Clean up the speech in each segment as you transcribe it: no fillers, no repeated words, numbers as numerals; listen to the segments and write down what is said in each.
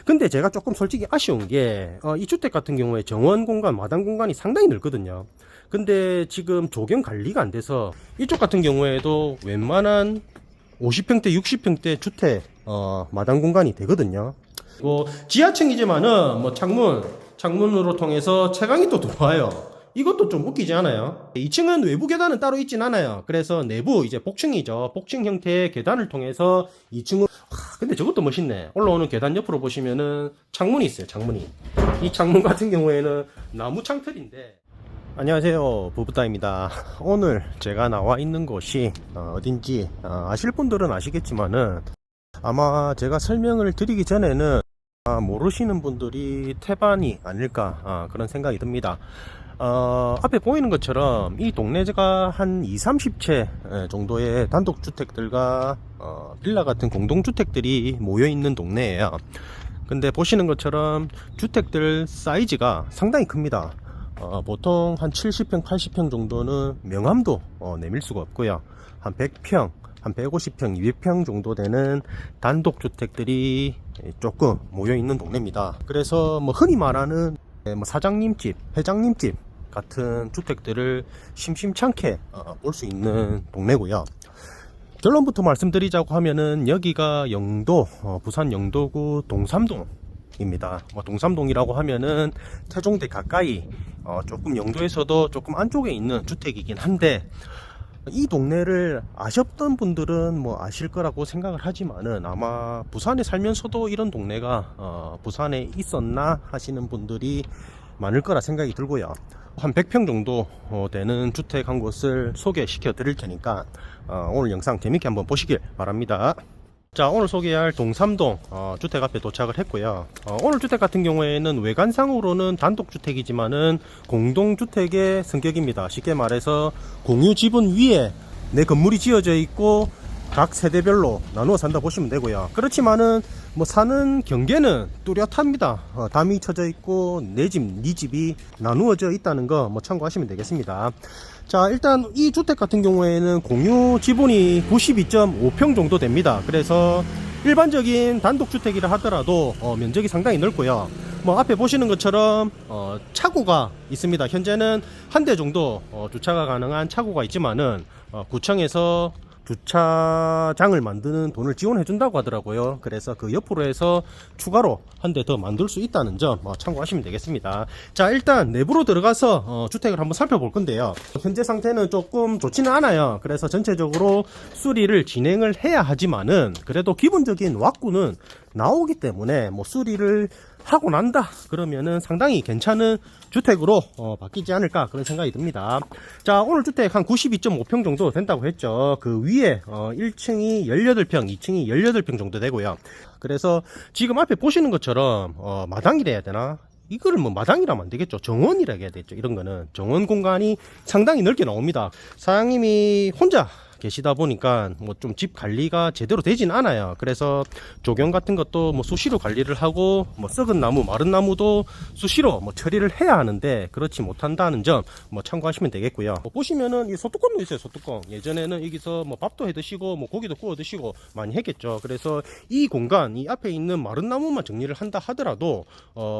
근데 제가 조금 솔직히 아쉬운 게 이 주택 같은 경우에 정원 공간, 마당 공간이 상당히 넓거든요. 근데 지금 조경 관리가 안 돼서 이쪽 같은 경우에도 웬만한 50평대, 60평대 주택 마당 공간이 되거든요. 지하층이지만은 뭐 창문으로 통해서 채광이 또 들어와요. 이것도 좀 웃기지 않아요? 2층은 외부 계단은 따로 있진 않아요. 그래서 내부 이제 복층이죠. 복층 형태의 계단을 통해서 2층은 근데 저것도 멋있네. 올라오는 계단 옆으로 보시면은 창문이 있어요. 창문이. 이 창문 같은 경우에는 나무 창틀인데. 안녕하세요, 부부따입니다. 오늘 제가 나와 있는 곳이 어딘지 아실 분들은 아시겠지만은 아마 제가 설명을 드리기 전에는 모르시는 분들이 태반이 아닐까 그런 생각이 듭니다. 앞에 보이는 것처럼 이 동네가 한 20-30채 정도의 단독주택들과 빌라 같은 공동주택들이 모여있는 동네예요. 근데 보시는 것처럼 주택들 사이즈가 상당히 큽니다. 보통 한 70평, 80평 정도는 명함도 내밀 수가 없고요. 한 100평, 한 150평, 200평 정도 되는 단독주택들이 조금 모여있는 동네입니다. 그래서 뭐 흔히 말하는 뭐 사장님 집, 회장님 집 같은 주택들을 심심찮게 볼 수 있는 동네고요. 결론부터 말씀드리자고 하면은 여기가 영도, 부산 영도구 동삼동입니다. 동삼동이라고 하면은 태종대 가까이 조금 영도에서도 조금 안쪽에 있는 주택이긴 한데 이 동네를 아셨던 분들은 뭐 아실 거라고 생각을 하지만은 아마 부산에 살면서도 이런 동네가 부산에 있었나 하시는 분들이 많을 거라 생각이 들고요. 한 100평 정도 되는 주택 한 곳을 소개시켜 드릴 테니까 오늘 영상 재밌게 한번 보시길 바랍니다. 자, 오늘 소개할 동삼동 주택 앞에 도착을 했고요. 오늘 주택 같은 경우에는 외관상으로는 단독주택이지만은 공동주택의 성격입니다. 쉽게 말해서 공유 지분 위에 내 건물이 지어져 있고 각 세대별로 나누어 산다 보시면 되고요. 그렇지만은 뭐 사는 경계는 뚜렷합니다. 담이 쳐져 있고 내 집, 네 집이 나누어져 있다는 거 뭐 참고하시면 되겠습니다. 자, 일단 이 주택 같은 경우에는 공유 지분이 92.5평 정도 됩니다. 그래서 일반적인 단독주택이라 하더라도 면적이 상당히 넓고요. 뭐 앞에 보시는 것처럼 차고가 있습니다. 현재는 한 대 정도 주차가 가능한 차고가 있지만은 구청에서 주차장을 만드는 돈을 지원해 준다고 하더라고요. 그래서 그 옆으로 해서 추가로 한 대 더 만들 수 있다는 점 참고하시면 되겠습니다. 자, 일단 내부로 들어가서 주택을 한번 살펴볼 건데요. 현재 상태는 조금 좋지는 않아요. 그래서 전체적으로 수리를 진행을 해야 하지만은 그래도 기본적인 왁구는 나오기 때문에 뭐 수리를 하고 난다 그러면은 상당히 괜찮은 주택으로 바뀌지 않을까 그런 생각이 듭니다. 자, 오늘 주택 한 92.5평 정도 된다고 했죠. 그 위에 1층이 18평, 2층이 18평 정도 되고요. 그래서 지금 앞에 보시는 것처럼 마당이라 해야 되나? 이거를 뭐 마당이라면 안 되겠죠. 정원이라 해야 되겠죠. 이런 거는 정원 공간이 상당히 넓게 나옵니다. 사장님이 혼자 계시다 보니까 뭐 좀 집 관리가 제대로 되진 않아요. 그래서 조경 같은 것도 뭐 수시로 관리를 하고 뭐 썩은 나무, 마른 나무도 수시로 뭐 처리를 해야 하는데 그렇지 못한다는 점 뭐 참고하시면 되겠고요. 보시면은 이 소뚜껑도 있어요. 소뚜껑. 예전에는 여기서 뭐 밥도 해 드시고 뭐 고기도 구워 드시고 많이 했겠죠. 그래서 이 공간, 이 앞에 있는 마른 나무만 정리를 한다 하더라도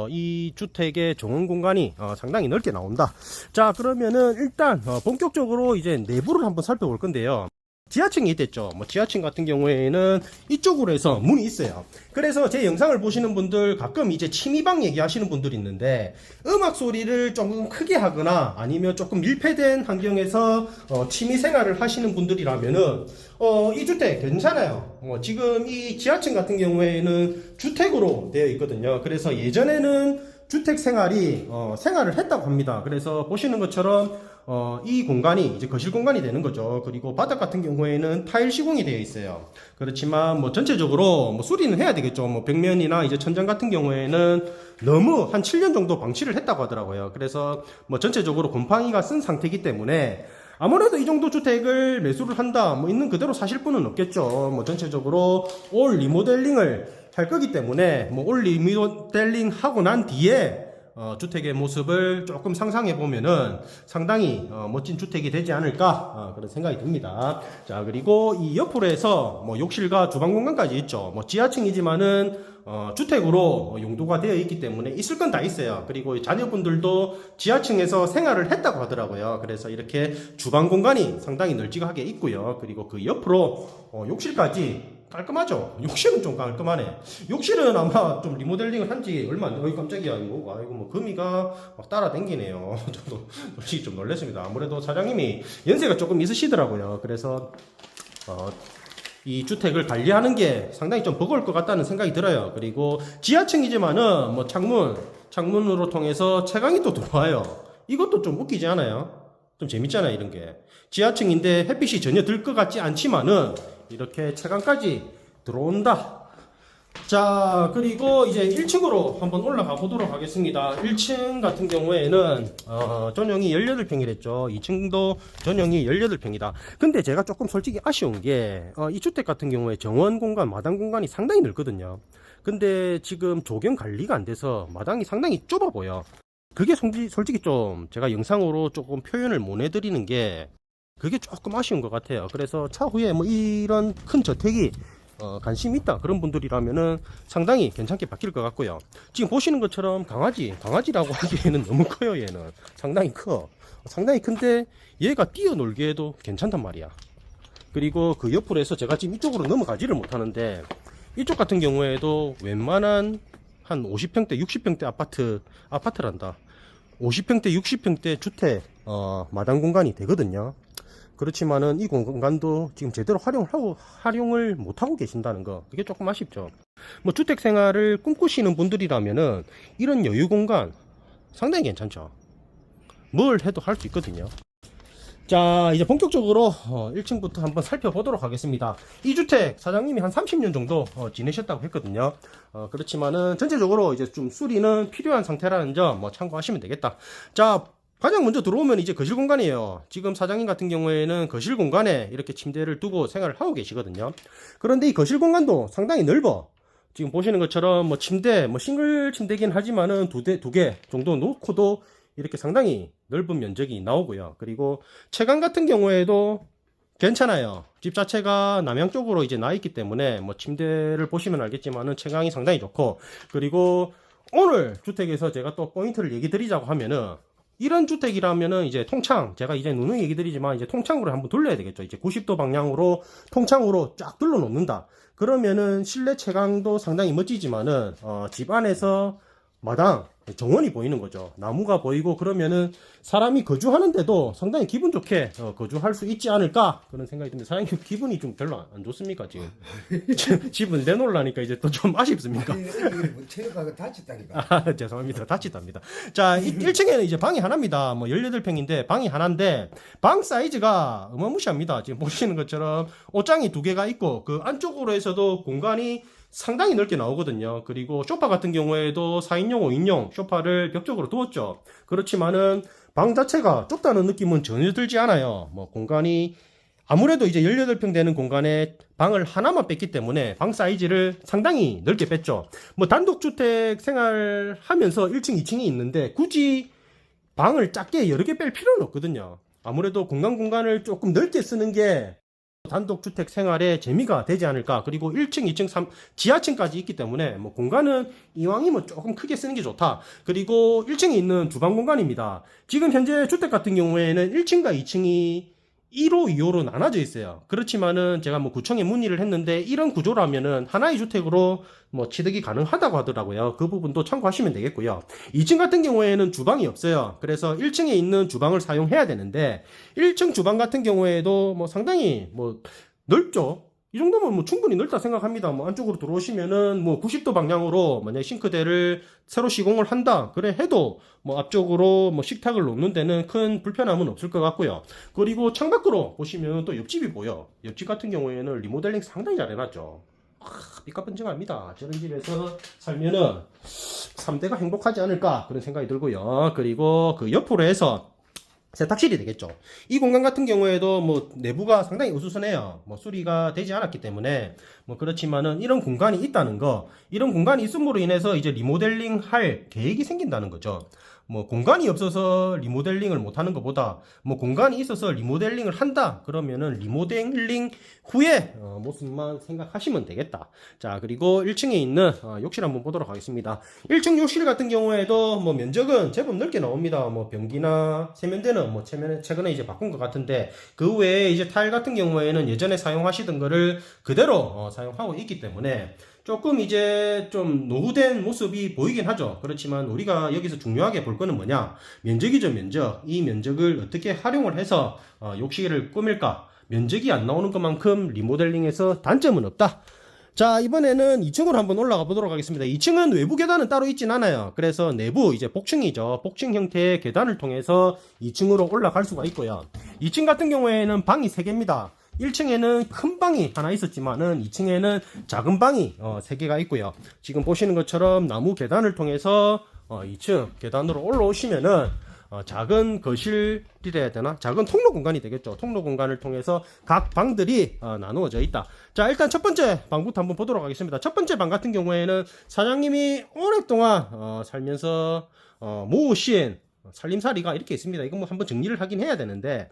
이 주택의 정원 공간이 상당히 넓게 나온다. 자, 그러면은 일단 본격적으로 이제 내부를 한번 살펴볼 건데요. 지하층이 있댔죠. 뭐 지하층 같은 경우에는 이쪽으로 해서 문이 있어요. 그래서 제 영상을 보시는 분들 가끔 이제 침입방 얘기하시는 분들이 있는데 음악 소리를 조금 크게 하거나 아니면 조금 밀폐된 환경에서 취미 생활을 하시는 분들이라면은 이 주택 괜찮아요. 지금 이 지하층 같은 경우에는 주택으로 되어 있거든요. 그래서 예전에는 주택 생활을 했다고 합니다. 그래서 보시는 것처럼 이 공간이 이제 거실 공간이 되는 거죠. 그리고 바닥 같은 경우에는 타일 시공이 되어 있어요. 그렇지만 뭐 전체적으로 뭐 수리는 해야 되겠죠. 뭐 벽면이나 이제 천장 같은 경우에는 너무 한 7년 정도 방치를 했다고 하더라고요. 그래서 뭐 전체적으로 곰팡이가 쓴 상태이기 때문에 아무래도 이 정도 주택을 매수를 한다, 뭐 있는 그대로 사실 분은 없겠죠. 뭐 전체적으로 올 리모델링을 할 거기 때문에 뭐 올 리모델링 하고 난 뒤에 주택의 모습을 조금 상상해 보면은 상당히 멋진 주택이 되지 않을까 그런 생각이 듭니다. 자, 그리고 이 옆으로 해서 뭐 욕실과 주방 공간까지 있죠. 뭐 지하층이지만은 주택으로 용도가 되어 있기 때문에 있을 건 다 있어요. 그리고 자녀분들도 지하층에서 생활을 했다고 하더라고요. 그래서 이렇게 주방 공간이 상당히 널찍하게 있고요. 그리고 그 옆으로 욕실까지 깔끔하죠. 욕실은 좀 깔끔하네. 욕실은 아마 좀 리모델링을 한지 얼마 안 돼요. 깜짝이야. 이거 뭐 금이가 막 따라다니네요. 저도 솔직히 좀 놀랐습니다. 아무래도 사장님이 연세가 조금 있으시더라고요. 그래서 이 주택을 관리하는 게 상당히 좀 버거울 것 같다는 생각이 들어요. 그리고 지하층이지만은 뭐 창문으로 통해서 채광이 또 들어와요. 이것도 좀 웃기지 않아요? 좀 재밌잖아요, 이런 게. 지하층인데 햇빛이 전혀 들 것 같지 않지만은 이렇게 채광까지 들어온다. 자, 그리고 이제 1층으로 한번 올라가 보도록 하겠습니다. 1층 같은 경우에는 전용이 18평이랬죠. 2층도 전용이 18평이다. 근데 제가 조금 솔직히 아쉬운 게 이 주택 같은 경우에 정원 공간, 마당 공간이 상당히 넓거든요. 근데 지금 조경 관리가 안 돼서 마당이 상당히 좁아 보여. 그게 솔직히 좀 제가 영상으로 조금 표현을 못 해드리는 게 그게 조금 아쉬운 것 같아요. 그래서 차후에 뭐 이런 큰 저택이 관심 있다 그런 분들이라면은 상당히 괜찮게 바뀔 것 같고요. 지금 보시는 것처럼 강아지라고 하기에는 너무 커요. 얘는 상당히 커. 상당히 큰데 얘가 뛰어놀기에도 괜찮단 말이야. 그리고 그 옆으로 해서 제가 지금 이쪽으로 넘어가지를 못하는데 이쪽 같은 경우에도 웬만한 한 50평대 60평대 아파트란다. 50평대 60평대 주택 마당 공간이 되거든요. 그렇지만은 이 공간도 지금 제대로 활용을 못하고 계신다는 거, 그게 조금 아쉽죠. 뭐 주택 생활을 꿈꾸시는 분들이라면은 이런 여유 공간 상당히 괜찮죠. 뭘 해도 할 수 있거든요. 자, 이제 본격적으로 1층부터 한번 살펴보도록 하겠습니다. 이 주택 사장님이 한 30년 정도 지내셨다고 했거든요. 그렇지만은 전체적으로 이제 좀 수리는 필요한 상태라는 점 뭐 참고하시면 되겠다. 자, 가장 먼저 들어오면 이제 거실 공간이에요. 지금 사장님 같은 경우에는 거실 공간에 이렇게 침대를 두고 생활을 하고 계시거든요. 그런데 이 거실 공간도 상당히 넓어. 지금 보시는 것처럼 뭐 침대, 뭐 싱글 침대긴 하지만은 두 개 정도 놓고도 이렇게 상당히 넓은 면적이 나오고요. 그리고 채광 같은 경우에도 괜찮아요. 집 자체가 남향 쪽으로 이제 나 있기 때문에 뭐 침대를 보시면 알겠지만은 채광이 상당히 좋고, 그리고 오늘 주택에서 제가 또 포인트를 얘기 드리자고 하면은 이런 주택이라면은 이제 통창, 제가 이제 누누이 얘기 드리지만 이제 통창으로 한번 돌려야 되겠죠. 이제 90도 방향으로 통창으로 쫙 둘러 놓는다. 그러면은 실내 채광도 상당히 멋지지만은 집 안에서 마당, 정원이 보이는 거죠. 나무가 보이고 그러면은 사람이 거주하는데도 상당히 기분 좋게 거주할 수 있지 않을까 그런 생각이 듭니다. 사장님 기분이 좀 별로 안 좋습니까 지금? 집을 내놓으려니까 이제 또 좀 아쉽습니까? 체력하고 다쳤다니까. 아, 죄송합니다. 다치답니다. 자, 1층에는 이제 방이 하나입니다. 뭐 18평인데 방이 하나인데 방 사이즈가 어마무시합니다. 지금 보시는 것처럼 옷장이 두 개가 있고 그 안쪽으로 해서도 공간이 상당히 넓게 나오거든요. 그리고 소파 같은 경우에도 4인용, 5인용 소파를 벽쪽으로 두었죠. 그렇지만은 방 자체가 좁다는 느낌은 전혀 들지 않아요. 뭐 공간이 아무래도 이제 18평 되는 공간에 방을 하나만 뺐기 때문에 방 사이즈를 상당히 넓게 뺐죠. 뭐 단독주택 생활하면서 1층, 2층이 있는데 굳이 방을 작게 여러 개 뺄 필요는 없거든요. 아무래도 공간을 조금 넓게 쓰는 게 단독주택 생활에 재미가 되지 않을까. 그리고 1층, 2층, 3, 지하층까지 있기 때문에 뭐 공간은 이왕이면 조금 크게 쓰는 게 좋다. 그리고 1층에 있는 주방 공간입니다. 지금 현재 주택 같은 경우에는 1층과 2층이 1호, 2호로 나눠져 있어요. 그렇지만은 제가 뭐 구청에 문의를 했는데 이런 구조라면은 하나의 주택으로 뭐 취득이 가능하다고 하더라고요. 그 부분도 참고하시면 되겠고요. 2층 같은 경우에는 주방이 없어요. 그래서 1층에 있는 주방을 사용해야 되는데 1층 주방 같은 경우에도 뭐 상당히 뭐 넓죠. 이 정도면 뭐 충분히 넓다 생각합니다. 뭐 안쪽으로 들어오시면은 뭐 90도 방향으로 만약에 싱크대를 새로 시공을 한다 그래 해도 뭐 앞쪽으로 뭐 식탁을 놓는 데는 큰 불편함은 없을 것 같고요. 그리고 창밖으로 보시면 또 옆집이 보여. 옆집 같은 경우에는 리모델링 상당히 잘 해놨죠. 삐까뻔쩍합니다. 저런 집에서 살면은 3대가 행복하지 않을까 그런 생각이 들고요. 그리고 그 옆으로 해서 세탁실이 되겠죠. 이 공간 같은 경우에도 뭐 내부가 상당히 으스스해요. 뭐 수리가 되지 않았기 때문에 뭐 그렇지만은 이런 공간이 있다는 거, 이런 공간이 있음으로 인해서 이제 리모델링 할 계획이 생긴다는 거죠. 뭐 공간이 없어서 리모델링을 못 하는 것보다 뭐 공간이 있어서 리모델링을 한다 그러면은 리모델링 후에 모습만 생각하시면 되겠다. 자, 그리고 1층에 있는 욕실 한번 보도록 하겠습니다. 1층 욕실 같은 경우에도 뭐 면적은 제법 넓게 나옵니다. 뭐 변기나 세면대는 뭐 최근에 이제 바꾼 것 같은데, 그 외에 이제 타일 같은 경우에는 예전에 사용하시던 거를 그대로 사용하고 있기 때문에 조금 이제 좀 노후된 모습이 보이긴 하죠. 그렇지만 우리가 여기서 중요하게 볼 거는 뭐냐? 면적이죠, 면적. 이 면적을 어떻게 활용을 해서 욕실을 꾸밀까? 면적이 안 나오는 것만큼 리모델링에서 단점은 없다. 자, 이번에는 2층으로 한번 올라가 보도록 하겠습니다. 2층은 외부 계단은 따로 있진 않아요. 그래서 내부 이제 복층이죠. 복층 형태의 계단을 통해서 2층으로 올라갈 수가 있고요. 2층 같은 경우에는 방이 3개입니다. 1층에는 큰 방이 하나 있었지만은 2층에는 작은 방이 3개가 있고요. 지금 보시는 것처럼 나무 계단을 통해서 2층 계단으로 올라오시면은 작은 거실이래야 되나? 작은 통로 공간이 되겠죠. 통로 공간을 통해서 각 방들이 나누어져 있다. 자, 일단 첫 번째 방부터 한번 보도록 하겠습니다. 첫 번째 방 같은 경우에는 사장님이 오랫동안 살면서 모으신 살림살이가 이렇게 있습니다. 이거 뭐 한번 정리를 하긴 해야 되는데,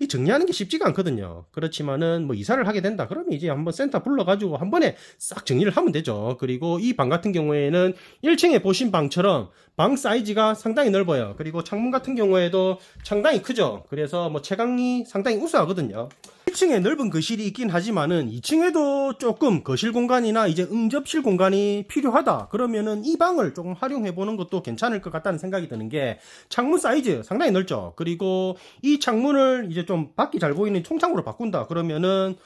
이 정리하는 게 쉽지가 않거든요. 그렇지만은 뭐 이사를 하게 된다 그러면 이제 한번 센터 불러가지고 한 번에 싹 정리를 하면 되죠. 그리고 이 방 같은 경우에는 1층에 보신 방처럼 방 사이즈가 상당히 넓어요. 그리고 창문 같은 경우에도 상당히 크죠. 그래서 뭐 채광이 상당히 우수하거든요. 1층에 넓은 거실이 있긴 하지만은 2층에도 조금 거실 공간이나 이제 응접실 공간이 필요하다 그러면은 이 방을 조금 활용해 보는 것도 괜찮을 것 같다는 생각이 드는 게, 창문 사이즈 상당히 넓죠. 그리고 이 창문을 이제 좀 밖이 잘 보이는 통창으로 바꾼다 그러면은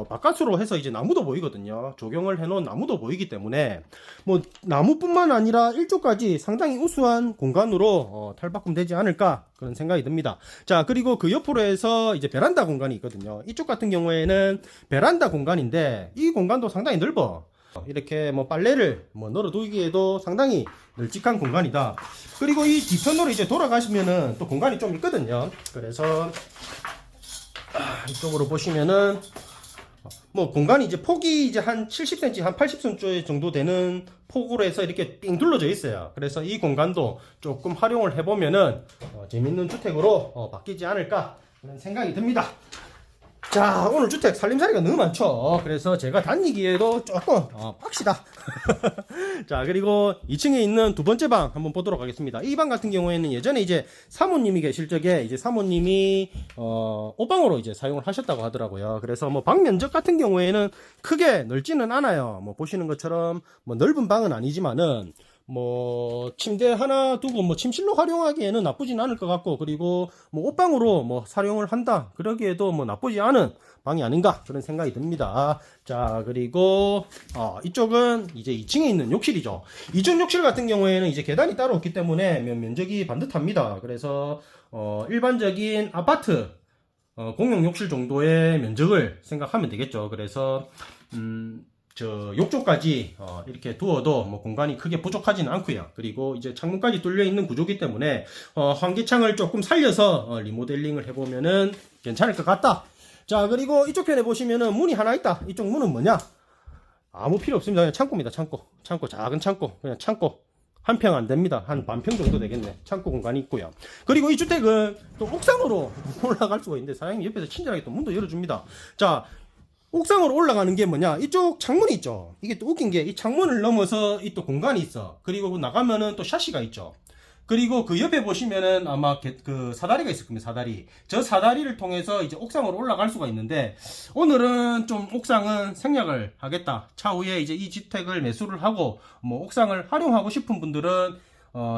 바깥으로 해서 이제 나무도 보이거든요. 조경을 해놓은 나무도 보이기 때문에 뭐 나무뿐만 아니라 일조까지 상당히 우수한 공간으로 탈바꿈되지 않을까 그런 생각이 듭니다. 자, 그리고 그 옆으로 해서 이제 베란다 공간이 있거든요. 이쪽 같은 경우에는 베란다 공간인데 이 공간도 상당히 넓어. 이렇게 뭐 빨래를 뭐 널어두기에도 상당히 널찍한 공간이다. 그리고 이 뒤편으로 이제 돌아가시면은 또 공간이 좀 있거든요. 그래서 이쪽으로 보시면은 뭐 공간이 이제 폭이 이제 한 70cm, 한 80cm 정도 되는 폭으로 해서 이렇게 삥 둘러져 있어요. 그래서 이 공간도 조금 활용을 해보면은 재밌는 주택으로 바뀌지 않을까 그런 생각이 듭니다. 자, 오늘 주택 살림살이가 너무 많죠. 그래서 제가 다니기에도 조금 빡시다. 자, 그리고 2층에 있는 두 번째 방 한번 보도록 하겠습니다. 이 방 같은 경우에는 예전에 이제 사모님이 계실 적에 이제 사모님이 옷방으로 이제 사용을 하셨다고 하더라고요. 그래서 뭐 방 면적 같은 경우에는 크게 넓지는 않아요. 뭐 보시는 것처럼 뭐 넓은 방은 아니지만은 뭐 침대 하나 두고 뭐 침실로 활용하기에는 나쁘진 않을 것 같고, 그리고 뭐 옷방으로 뭐 사용을 한다 그러기에도 뭐 나쁘지 않은 방이 아닌가 그런 생각이 듭니다. 자, 그리고 이쪽은 이제 2층에 있는 욕실이죠. 2층 욕실 같은 경우에는 이제 계단이 따로 없기 때문에 면적이 반듯합니다. 그래서 일반적인 아파트 공용 욕실 정도의 면적을 생각하면 되겠죠. 그래서 저 욕조까지 이렇게 두어도 뭐 공간이 크게 부족하지는 않고요. 그리고 이제 창문까지 뚫려 있는 구조기 때문에 환기창을 조금 살려서 리모델링을 해보면은 괜찮을 것 같다. 자, 그리고 이쪽 편에 보시면은 문이 하나 있다. 이쪽 문은 뭐냐? 아무 필요 없습니다. 그냥 창고입니다. 창고, 작은 창고, 그냥 창고. 한 평 안 됩니다. 한 반평 정도 되겠네. 창고 공간이 있고요. 그리고 이 주택은 또 옥상으로 올라갈 수가 있는데 사장님이 옆에서 친절하게 또 문도 열어줍니다. 자, 옥상으로 올라가는 게 뭐냐? 이쪽 창문이 있죠. 이게 또 웃긴 게 이 창문을 넘어서 이 또 공간이 있어. 그리고 나가면은 또 샤시가 있죠. 그리고 그 옆에 보시면은 아마 그 사다리가 있을 겁니다. 사다리. 저 사다리를 통해서 이제 옥상으로 올라갈 수가 있는데, 오늘은 좀 옥상은 생략을 하겠다. 차후에 이제 이 주택을 매수를 하고 뭐 옥상을 활용하고 싶은 분들은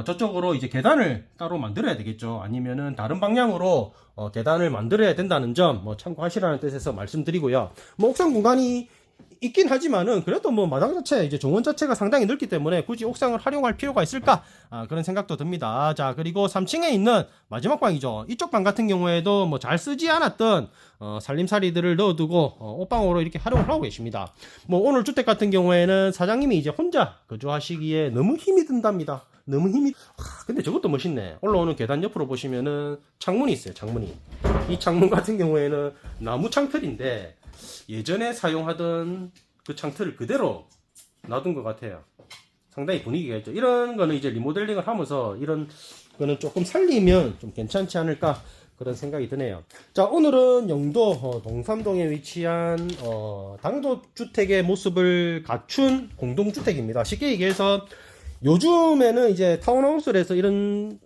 저쪽으로 이제 계단을 따로 만들어야 되겠죠. 아니면은 다른 방향으로 계단을 만들어야 된다는 점 뭐 참고하시라는 뜻에서 말씀드리고요. 뭐 옥상 공간이 있긴 하지만은 그래도 뭐 마당 자체 이제 정원 자체가 상당히 넓기 때문에 굳이 옥상을 활용할 필요가 있을까 그런 생각도 듭니다. 자, 그리고 3층에 있는 마지막 방이죠. 이쪽 방 같은 경우에도 뭐 잘 쓰지 않았던 살림살이들을 넣어두고 옷방으로 이렇게 활용을 하고 계십니다. 뭐 오늘 주택 같은 경우에는 사장님이 이제 혼자 거주하시기에 너무 힘이 든답니다. 너무 힘이 근데 저것도 멋있네. 올라오는 계단 옆으로 보시면은 창문이 있어요. 창문이. 이 창문 같은 경우에는 나무 창틀인데 예전에 사용하던 그 창틀을 그대로 놔둔 것 같아요. 상당히 분위기가 있죠. 이런 거는 이제 리모델링을 하면서 이런 거는 조금 살리면 좀 괜찮지 않을까 그런 생각이 드네요. 자, 오늘은 영도 동삼동에 위치한 당도주택의 모습을 갖춘 공동주택입니다. 쉽게 얘기해서 요즘에는 이제 타운하우스에서 이런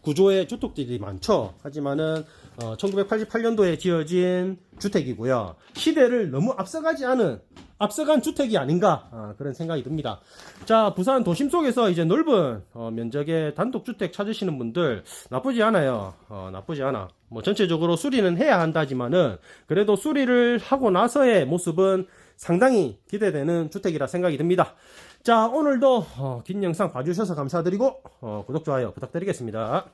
구조의 주택들이 많죠. 하지만은 1988년도에 지어진 주택이고요. 시대를 너무 앞서간 주택이 아닌가 그런 생각이 듭니다. 자, 부산 도심 속에서 이제 넓은 면적의 단독주택 찾으시는 분들 나쁘지 않아요. 나쁘지 않아. 뭐 전체적으로 수리는 해야 한다지만은 그래도 수리를 하고 나서의 모습은 상당히 기대되는 주택이라 생각이 듭니다. 자, 오늘도 긴 영상 봐주셔서 감사드리고 구독, 좋아요 부탁드리겠습니다.